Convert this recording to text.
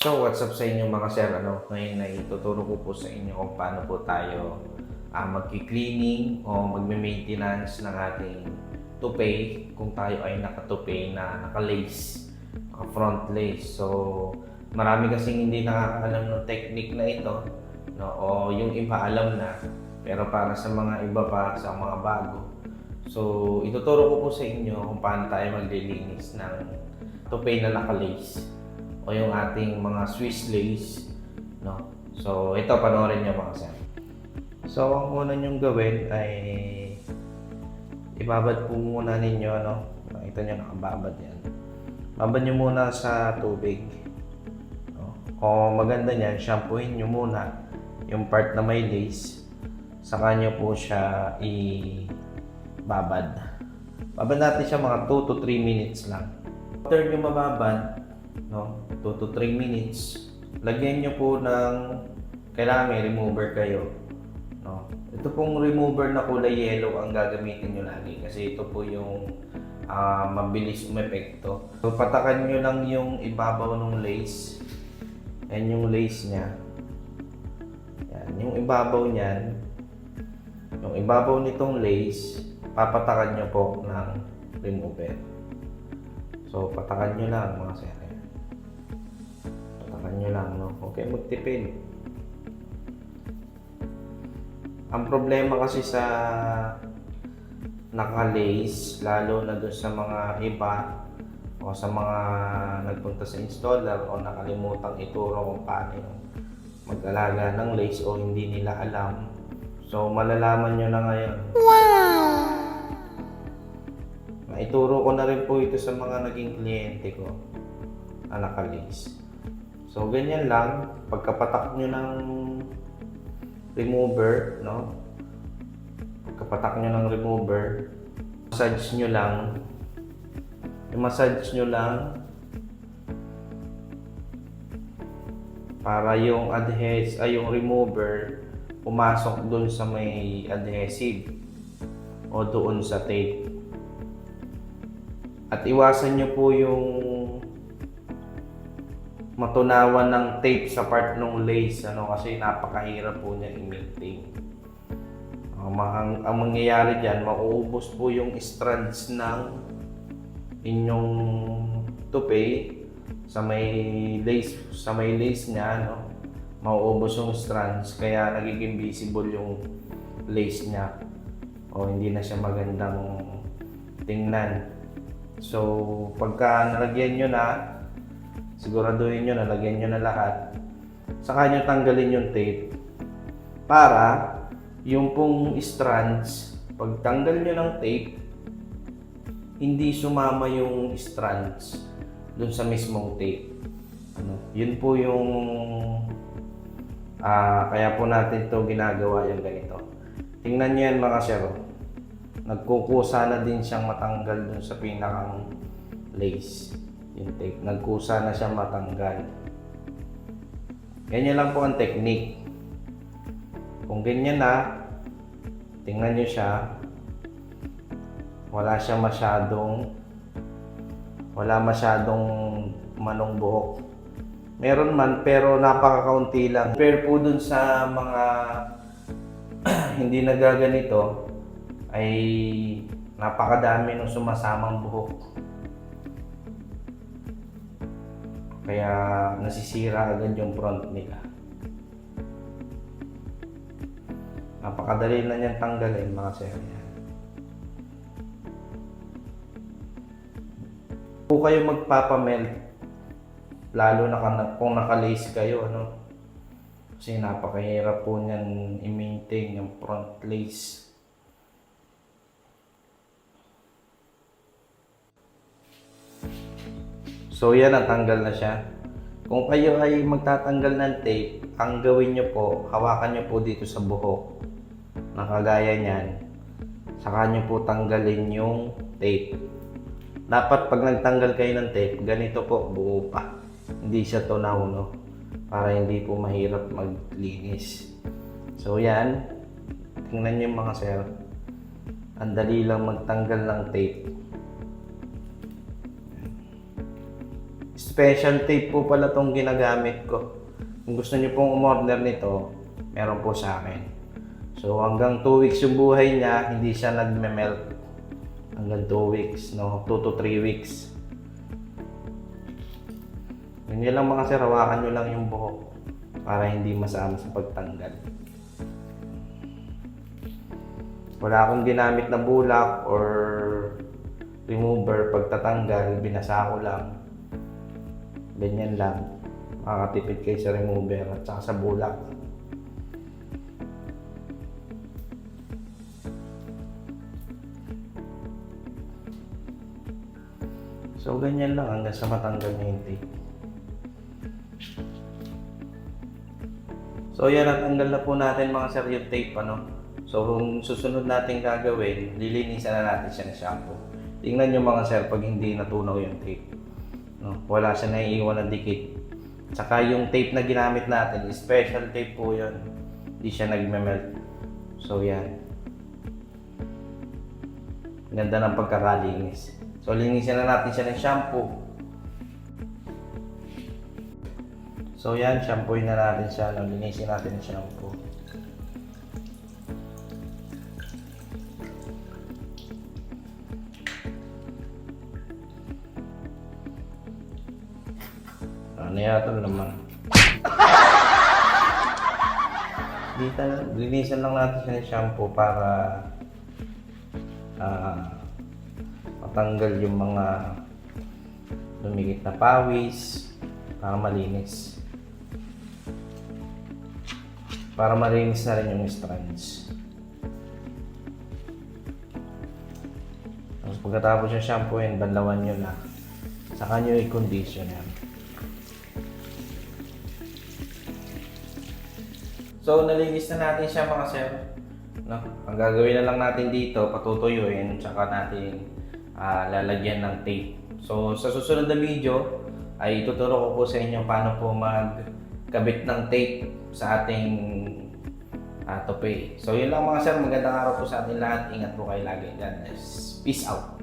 So, what's up sa inyo mga sir? Ngayon ay ituturo ko po sa inyo kung paano po tayo magki-cleaning o magme-maintenance ng ating toupee kung tayo ay naka-toupee na naka-lace, naka-front lace. So, marami kasing hindi nakakaalam ng technique na ito, no? O yung iba alam na, pero para sa mga iba pa, sa mga bago. So, ituturo ko po sa inyo kung paano tayo maglilinis ng toupee na naka-lace o yung ating mga Swiss lace, no? So, ito, panoorin nyo mga sir. So, ang una nyong gawin ay ibabad po muna ninyo, no? Nakita nyo, nakababad yan. Babad nyo muna sa tubig. No? O maganda niyan, shampooin nyo muna yung part na may lace. Saka nyo po siya ibabad. Babad natin siya mga 2 to 3 minutes lang. After nyo mababad, no, 2 to 3 minutes, lagyan nyo po ng, kailangan may remover kayo, no. Ito pong remover na kulay yellow ang gagamitin nyo lagi kasi ito po yung mabilis umepekto. So patakan nyo lang yung ibabaw ng lace. Yan yung lace nya. Yan, yung ibabaw nyan, yung ibabaw nitong lace, papatakan nyo po ng remover. So patakan nyo lang mga sir. Nyo lang, no? Okay, magtipid. Ang problema kasi sa naka-lace, lalo na doon sa mga iba o sa mga nagpunta sa installer o nakalimutang ituro kung paano mag-alaga ng lace o hindi nila alam. So, malalaman nyo na ngayon. Wow! Maituro ko na rin po ito sa mga naging kliyente ko na naka-lace. So, ganyan lang. Pagkapatak nyo ng remover, no? Pagkapatak nyo ng remover, massage nyo lang. I-massage nyo lang para yung yung remover pumasok dun sa may adhesive o doon sa tape. At iwasan nyo po yung matunawan ng tape sa part ng lace, kasi napakahirap po niya i-maintain. Ang mangyayari dyan, mauubos po yung strands ng inyong toupee sa may lace niya, mauubos yung strands, kaya nagiging visible yung lace niya o hindi na siya magandang tingnan. So, pagka nalagyan nyo na, siguraduhin nyo na lagyan nyo na lahat. Saka nyo tanggalin yung tape para yung pong strands, pag tanggal nyo ng tape, hindi sumama yung strands dun sa mismong tape. Yun po yung kaya po natin ito ginagawa yung ganito. Tingnan nyo yan mga sir. Nagkukusa na din siyang matanggal dun sa pinakang lace. Yung tape, nagkusa na siya matanggal. Ganyan lang po ang technique. Kung ganyan na, tingnan nyo siya, wala masyadong manong buhok. Meron man, pero napaka-kaunti lang. Compare po dun sa mga hindi nagaganito, ay napakadami ng sumasamang buhok. Kaya nasisira agad yung front nila. Napakadali na niyang tanggalin mga sir. Kung kayo magpapamelt, lalo na kung naka-lace kayo, kasi napakahirap po niyan i-maintain yung front lace. So yan, natanggal na siya. Kung kayo ay magtatanggal ng tape, ang gawin nyo po, hawakan nyo po dito sa buhok. Nakagaya niyan. Saka nyo po tanggalin yung tape. Dapat pag nagtanggal kayo ng tape, ganito po, buo pa. Hindi siya tunaw, para hindi po mahirap maglinis. So yan, tingnan nyo mga sir. Ang dali lang magtanggal ng tape. special tape po pala tong ginagamit ko. Kung gusto niyo pong umorder nito, meron po sa akin. So hanggang 2 weeks yung buhay niya, hindi siya nagme-melt. Hanggang 2 weeks, no? 2 to 3 weeks. Yun lang mga sir, hawakan nyo lang yung buhok para hindi masama sa pagtanggal. Wala akong ginamit na bulak or remover pagtatanggal, binasa ko lang. Ganyan lang. Makakatipid kayo sa remover at saka sa bulak. So ganyan lang hanggang sa matanggal niya yung tape. So yan, natanggal na po natin mga sir yung tape, ano. So kung susunod natin gagawin, lilinisan na natin siya ng shampoo. Tingnan nyo mga sir pag hindi natunaw yung tape. No? Wala siya naiiwan ng dikit. Tsaka yung tape na ginamit natin, special tape po yun. Hindi siya nagme-melt. So yan. Ganda ng pagkakalinis. So linisan na natin siya ng shampoo. So yan, shampooin na natin siya. Linisin natin ng shampoo. Ano yata naman? Dito, linisan lang natin siya ng shampoo para matanggal yung mga lumikit na pawis para malinis. Para malinis na rin yung strands. Tapos pagkatapos yung shampooin, banlawan nyo na. Saka nyo i-condition yan. So, nalinis na natin siya mga sir. No? Ang gagawin na lang natin dito, patutuyuin, tsaka natin lalagyan ng tape. So, sa susunod na video, ay ituturo ko po sa inyo paano po magkabit ng tape sa ating tope. So, yun lang mga sir. Magandang araw po sa ating lahat. Ingat po kayo lagi. God bless. Peace out.